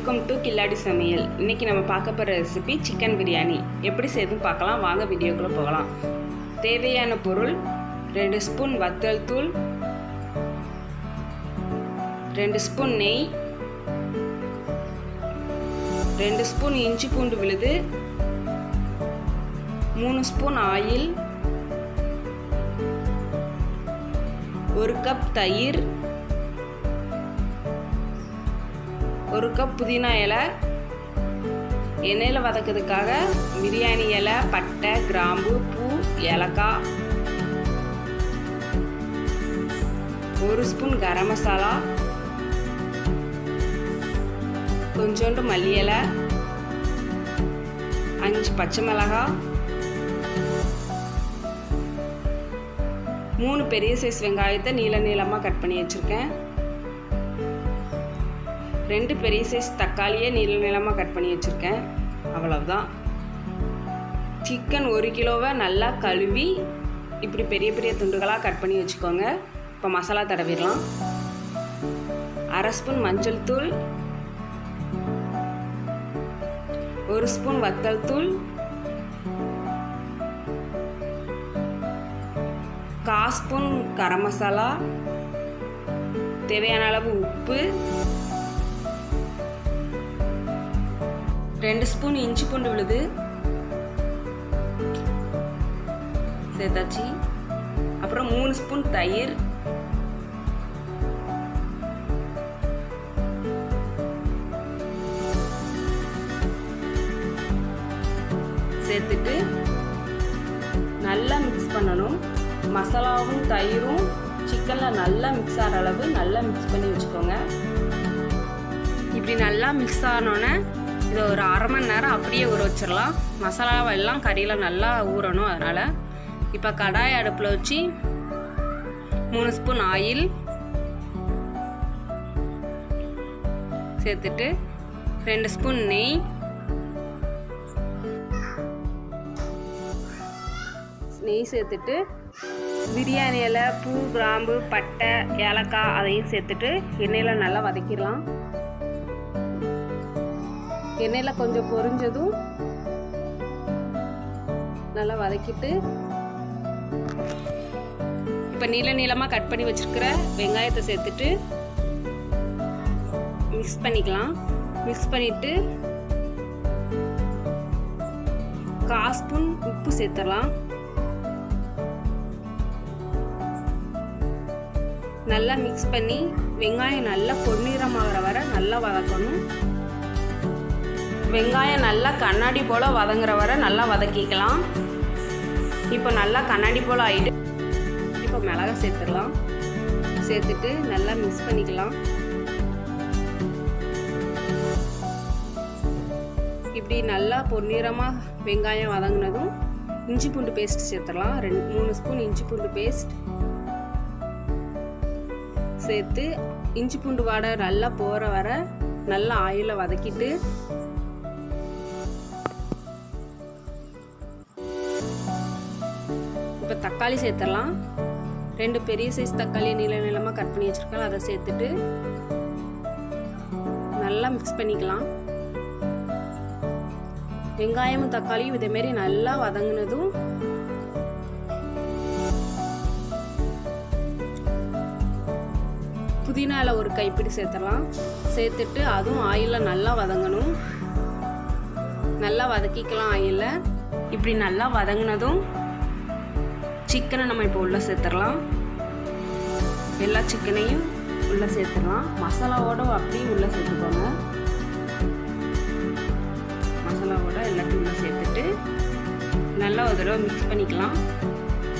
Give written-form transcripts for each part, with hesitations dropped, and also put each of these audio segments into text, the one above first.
Welcome to கில்லாடி சமையல். இன்றைக்கி நம்ம பார்க்க போகிற ரெசிபி சிக்கன் பிரியாணி. எப்படி செய்துன்னு பார்க்கலாம், வாங்க வீடியோக்குள்ளே போகலாம். தேவையான பொருள் 2 ஸ்பூன் வத்தல் தூள், 2 ஸ்பூன் நெய், 2 ஸ்பூன் இஞ்சி பூண்டு விழுது, 3 ஸ்பூன் ஆயில், 1 கப் தயிர், 1 கப் புதினா இலை, எண்ணெயில் வதக்கிறதுக்காக பிரியாணி இலை, பட்டை, கிராம்பு, பூ, ஏலக்காய், 1 ஸ்பூன் கரம் மசாலா, கொஞ்சோண்டு மல்லி இலை, 5 பச்சை மிளகாய், 3 பெரிய சைஸ் வெங்காயத்தை நீளமாக கட் பண்ணி வச்சுருக்கேன். 2 பெரிய சைஸ் தக்காளியை நீளமாக கட் பண்ணி வச்சுருக்கேன். அவ்வளவுதான். சிக்கன் 1 கிலோவை நல்லா கழுவி இப்படி பெரிய பெரிய துண்டுகளாக கட் பண்ணி வச்சுக்கோங்க. இப்போ மசாலா தடவிடலாம். 1/2 ஸ்பூன் மஞ்சள் தூள், 1 ஸ்பூன் வத்தல் தூள், 1/4 ஸ்பூன் கரம் மசாலா, தேவையான அளவு உப்பு, 2 ஸ்பூன் இஞ்சி பூண்டு விழுது சேர்த்தாச்சு. அப்புறம் 3 ஸ்பூன் தயிர், சேர்த்துட்டு நல்லா மிக்ஸ் பண்ணணும். மசாலாவும் தயிரும் சிக்கனில் நல்லா மிக்ஸ் ஆகிற அளவு நல்லா மிக்ஸ் பண்ணி வச்சுக்கோங்க. இப்படி நல்லா மிக்ஸ் ஆனோன்னே இதை ஒரு 1/2 மணி நேரம் அப்படியே ஊற வச்சிடலாம். மசாலாவெல்லாம் கறியில் நல்லா ஊறணும். அதனால் இப்போ கடாய் அடுப்பில் வச்சு 3 ஸ்பூன் ஆயில் சேர்த்துட்டு 2 ஸ்பூன் நெய் சேர்த்துட்டு பிரியாணி இலை, பூ, கிராம்பு, பட்டை, ஏலக்காய் அதையும் சேர்த்துட்டு எண்ணெயில் நல்லா வதக்கிடலாம். எண்ணெயில் கொஞ்சம் பொரிஞ்சதும் நல்லா வதக்கிட்டு இப்போ நீளமாக கட் பண்ணி வச்சிருக்கிற வெங்காயத்தை சேர்த்துட்டு மிக்ஸ் பண்ணிக்கலாம். மிக்ஸ் பண்ணிட்டு 1/4 ஸ்பூன் உப்பு சேர்த்துடலாம். நல்லா மிக்ஸ் பண்ணி வெங்காயம் நல்லா பொன்னிறமாகிற வரை நல்லா வதக்கணும். வெங்காயம் நல்லா கண்ணாடி போல் வதங்குற வரை நல்லா வதக்கிக்கலாம். இப்போ நல்லா கண்ணாடி போல் ஆகிட்டு இப்போ மிளகாய் சேர்த்துடலாம். சேர்த்துட்டு நல்லா மிக்ஸ் பண்ணிக்கலாம். இப்படி நல்லா பொன்னிறமாக வெங்காயம் வதங்கினதும் இஞ்சி பூண்டு பேஸ்ட் சேர்த்துடலாம். 3 ஸ்பூன் இஞ்சி பூண்டு பேஸ்ட் சேர்த்து இஞ்சி பூண்டு வாடை நல்லா போகிற வரை நல்லா ஆயிலில் வதக்கிட்டு இப்போ தக்காளி சேர்த்துடலாம். 2 பெரிய சைஸ் தக்காளியை நீளமாக கட் பண்ணி வச்சுருக்கேன். அதை சேர்த்துட்டு நல்லா மிக்ஸ் பண்ணிக்கலாம். வெங்காயமும் தக்காளியும் இதேமாரி நல்லா வதங்கினதும் புதினால 1 கைப்பிடி சேர்த்துடலாம். சேர்த்துட்டு அதுவும் ஆயிலில் நல்லா வதங்கணும். நல்லா வதக்கிக்கலாம் ஆயிலில். இப்படி நல்லா வதங்கினதும் சிக்கனை நம்ம இப்போ உள்ளே சேர்த்துடலாம். எல்லா சிக்கனையும் உள்ளே சேர்த்துடலாம். மசாலாவோடு அப்படியே உள்ளே சேர்த்துக்கோங்க. மசாலாவோட எல்லாத்தையும் உள்ளே சேர்த்துட்டு நல்லா ஒரு தடவை மிக்ஸ் பண்ணிக்கலாம்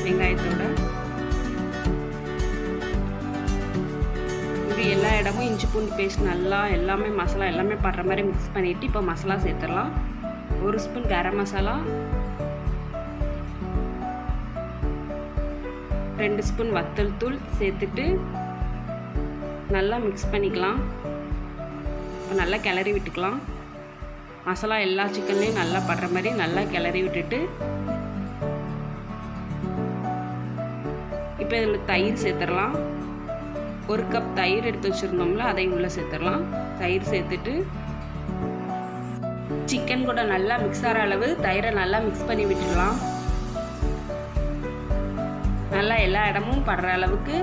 வெங்காயத்தோட. இப்படி எல்லா இடமும் இஞ்சி பூண்டு பேஸ்ட் நல்லா எல்லாமே மசாலா எல்லாமே படுற மாதிரி மிக்ஸ் பண்ணிவிட்டு இப்போ மசாலா சேர்த்துடலாம். 1 ஸ்பூன் கரம் மசாலா, 2 ஸ்பூன் வத்தல் தூள் சேர்த்துட்டு நல்லா மிக்ஸ் பண்ணிக்கலாம். நல்லா கிளறி விட்டுக்கலாம். மசாலா எல்லா சிக்கன்லேயும் நல்லா படுற மாதிரி நல்லா கிளறி விட்டுட்டு இப்போ இதில் தயிர் சேர்த்துடலாம். 1 கப் தயிர் எடுத்து வச்சுருந்தோம்ல அதையும் உள்ளே சேர்த்துடலாம். தயிர் சேர்த்துட்டு சிக்கன் கூட நல்லா மிக்ஸ் ஆகிற அளவு தயிரை நல்லா மிக்ஸ் பண்ணி விட்டுடலாம். நல்லா எல்லா இடமும் படுற அளவுக்கு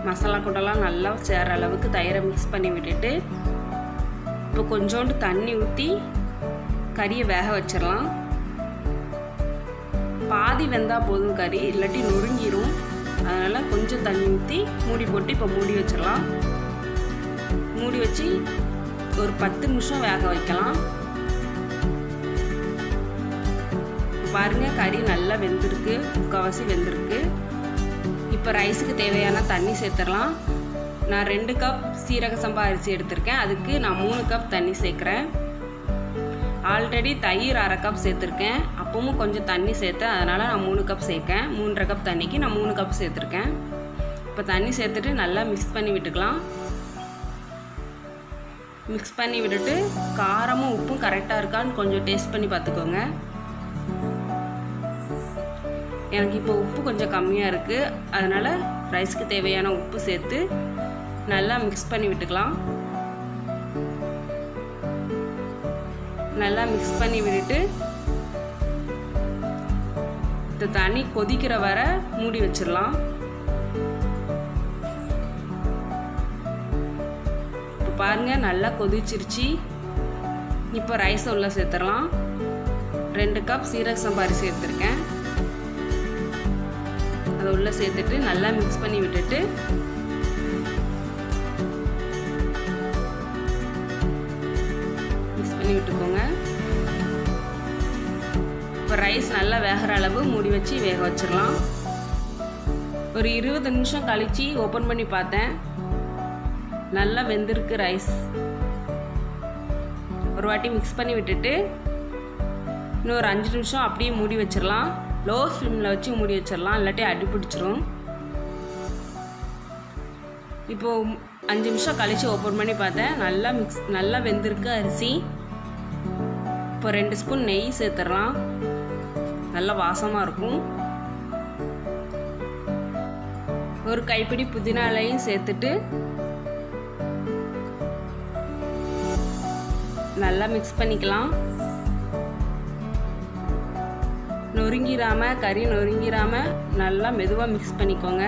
மசாலா கூடலாம் நல்லா சேர்ற அளவுக்கு தயிரை மிக்ஸ் பண்ணி விட்டுட்டு இப்போ கொஞ்சோண்டு தண்ணி ஊற்றி கறியை வேக வச்சிடலாம். பாதி வெந்தால் போதும் கறி, இல்லாட்டி நொறுங்கிரும். அதனால் கொஞ்சம் தண்ணி ஊற்றி மூடி போட்டு இப்போ மூடி வச்சிடலாம். மூடி வச்சு ஒரு 10 நிமிஷம் வேக வைக்கலாம். பாருங்கள், கறி நல்லா வெந்திருக்கு, முக்கால்வாசி வெந்திருக்கு. இப்போ ரைஸுக்கு தேவையான தண்ணி சேர்த்துடலாம். நான் 2 கப் சீரக சம்பா அரிசி எடுத்திருக்கேன். அதுக்கு நான் 3 கப் தண்ணி சேர்க்குறேன். ஆல்ரெடி தயிர் 1/2 கப் சேர்த்துருக்கேன். அப்பவும் கொஞ்சம் தண்ணி சேர்த்தேன், அதனால் நான் 3 கப் சேர்க்கேன். 3.5 கப் தண்ணிக்கு நான் 3 கப் சேர்த்துருக்கேன். இப்போ தண்ணி சேர்த்துட்டு நல்லா மிக்ஸ் பண்ணி விட்டுக்கலாம். மிக்ஸ் பண்ணி விட்டுட்டு காரமும் உப்பும் கரெக்டாக இருக்கான்னு கொஞ்சம் டேஸ்ட் பண்ணி பார்த்துக்கோங்க. எனக்கு இப்போ உப்பு கொஞ்சம் கம்மியாக இருக்குது, அதனால் ரைஸ்க்கு தேவையான உப்பு சேர்த்து நல்லா மிக்ஸ் பண்ணி விட்டுக்கலாம். நல்லா மிக்ஸ் பண்ணி விட்டுட்டு இந்த தண்ணி கொதிக்கிற வரை மூடி வச்சிடலாம். இப்போ பாருங்கள், நல்லா கொதிச்சிருச்சு. இப்போ ரைஸை உள்ள சேர்த்துடலாம். 2 கப் சீரக சம்பா அரிசி எடுத்திருக்கேன். அதை உள்ளே சேர்த்துட்டு நல்லா மிக்ஸ் பண்ணி விட்டுட்டு மிக்ஸ் பண்ணி விட்டுக்கோங்க. இப்போ ரைஸ் நல்லா வேகிற அளவு மூடி வச்சு வேக வச்சிடலாம். ஒரு 20 நிமிஷம் கழித்து ஓப்பன் பண்ணி பார்த்தேன், நல்லா வெந்திருக்கு ரைஸ். ஒரு வாட்டி மிக்ஸ் பண்ணி விட்டுட்டு இன்னும் ஒரு 5 நிமிஷம் அப்படியே மூடி வச்சிடலாம். லோ ஃப்ளேமில் வச்சு மூடி வச்சிடலாம், இல்லாட்டி அடி பிடிச்சிரும். இப்போது 5 நிமிஷம் கழித்து ஓப்பன் பண்ணி பார்த்தேன், நல்லா வெந்திருக்கு அரிசி. இப்போ 2 ஸ்பூன் நெய் சேர்த்துடலாம், நல்லா வாசமாக இருக்கும். ஒரு கைப்பிடி புதினா இலையும் சேர்த்துட்டு நல்லா மிக்ஸ் பண்ணிக்கலாம். நொறுங்கிராமல், கறி நொறுங்கிராமல் நல்லா மெதுவாக மிக்ஸ் பண்ணிக்கோங்க.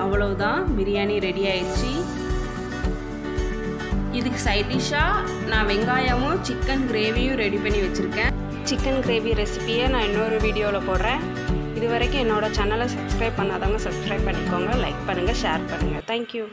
அவ்வளவுதான், பிரியாணி ரெடி ஆயிடுச்சு. இதுக்கு சைட் டிஷ்ஷாக நான் வெங்காயமும் சிக்கன் கிரேவியும் ரெடி பண்ணி வச்சுருக்கேன். சிக்கன் கிரேவி ரெசிபியை நான் இன்னொரு வீடியோவில் போடுறேன். இது வரைக்கும் என்னோடய சேனலை சப்ஸ்கிரைப் பண்ணாதவங்க சப்ஸ்கிரைப் பண்ணிக்கோங்க, லைக் பண்ணுங்கள், ஷேர் பண்ணுங்கள். தேங்க்யூ.